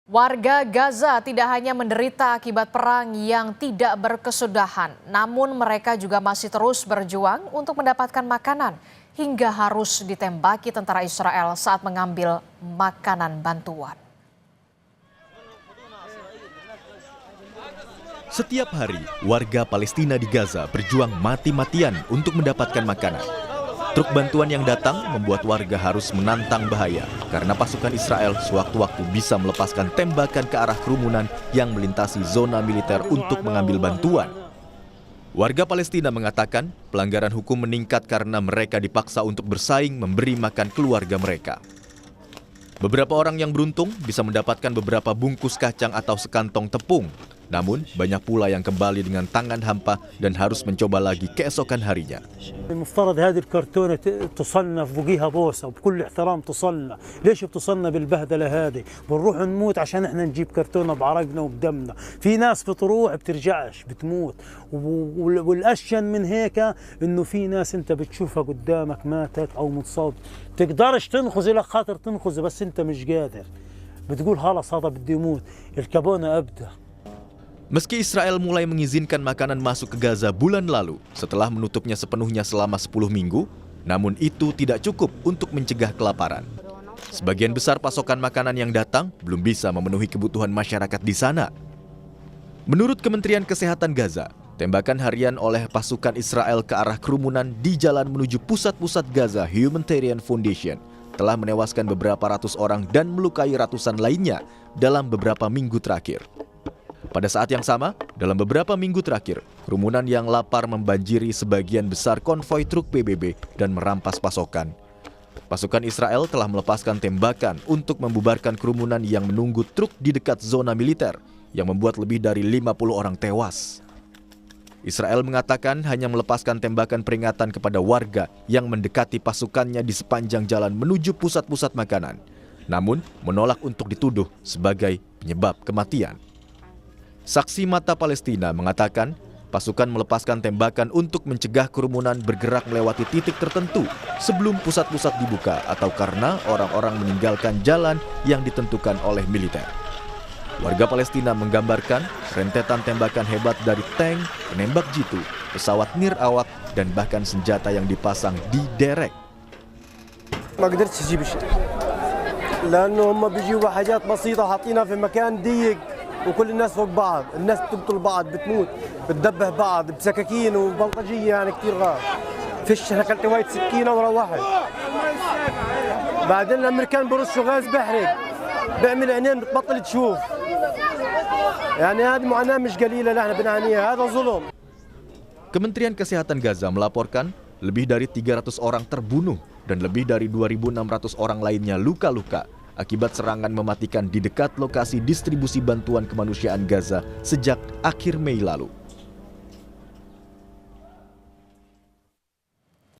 Warga Gaza tidak hanya menderita akibat perang yang tidak berkesudahan, namun mereka juga masih terus berjuang untuk mendapatkan makanan hingga harus ditembaki tentara Israel saat mengambil makanan bantuan. Setiap hari, warga Palestina di Gaza berjuang mati-matian untuk mendapatkan makanan. Truk bantuan yang datang membuat warga harus menantang bahaya karena pasukan Israel sewaktu-waktu bisa melepaskan tembakan ke arah kerumunan yang melintasi zona militer untuk mengambil bantuan. Warga Palestina mengatakan pelanggaran hukum meningkat karena mereka dipaksa untuk bersaing memberi makan keluarga mereka. Beberapa orang yang beruntung bisa mendapatkan beberapa bungkus kacang atau sekantong tepung. Namun, banyak pula yang kembali dengan tangan hampa dan harus mencoba lagi keesokan harinya. المفترض هذه الكرتونة تصنف بقيها بوسة وبكل احترام تصنع، ليش بتصنع بالبهدلة هذه؟ بنروح نموت عشان احنا نجيب كرتونة بعرقنا وبدمنا، في ناس بتروح بترجعش بتموت، والأشين من هيك إنه في ناس أنت بتشوفها قدامك ماتت أو متصاب، تقدرش تنقذ إلى خاطر تنقذ بس أنت مش قادر، بتقول خلاص هذا بدي يموت، الكابونة أبدا. Meski Israel mulai mengizinkan makanan masuk ke Gaza bulan lalu setelah menutupnya sepenuhnya selama 10 minggu, namun itu tidak cukup untuk mencegah kelaparan. Sebagian besar pasokan makanan yang datang belum bisa memenuhi kebutuhan masyarakat di sana. Menurut Kementerian Kesehatan Gaza, tembakan harian oleh pasukan Israel ke arah kerumunan di jalan menuju pusat-pusat Gaza Humanitarian Foundation telah menewaskan beberapa ratus orang dan melukai ratusan lainnya dalam beberapa minggu terakhir. Pada saat yang sama, dalam beberapa minggu terakhir, kerumunan yang lapar membanjiri sebagian besar konvoi truk PBB dan merampas pasokan. Pasukan Israel telah melepaskan tembakan untuk membubarkan kerumunan yang menunggu truk di dekat zona militer, yang membuat lebih dari 50 orang tewas. Israel mengatakan hanya melepaskan tembakan peringatan kepada warga yang mendekati pasukannya di sepanjang jalan menuju pusat-pusat makanan, namun menolak untuk dituduh sebagai penyebab kematian. Saksi mata Palestina mengatakan pasukan melepaskan tembakan untuk mencegah kerumunan bergerak melewati titik tertentu sebelum pusat-pusat dibuka atau karena orang-orang meninggalkan jalan yang ditentukan oleh militer. Warga Palestina menggambarkan rentetan tembakan hebat dari tank, penembak jitu, pesawat nirawak, dan bahkan senjata yang dipasang di derek. ما قدرتش اجيب شيء لانه هم بيجيبوا حاجات بسيطه حاطينها في مكان ضيق وكل الناس فوق بعض، الناس بتقتل بعض، بتموت، بتدبح بعض بسكاكين وبلطجيه يعني كثير غاب. فيش انا اكلت وايد سكينه وروحت. بعدين الامريكان برشوا غاز بحرق، بيعمل عينين بتبطل تشوف. يعني هذه معاناه مش قليله اللي احنا بنعانيها، هذا ظلم. Kementerian Kesehatan Gaza melaporkan lebih dari 300 orang terbunuh dan lebih dari 2.600 orang lainnya luka-luka akibat serangan mematikan di dekat lokasi distribusi bantuan kemanusiaan Gaza sejak akhir Mei lalu.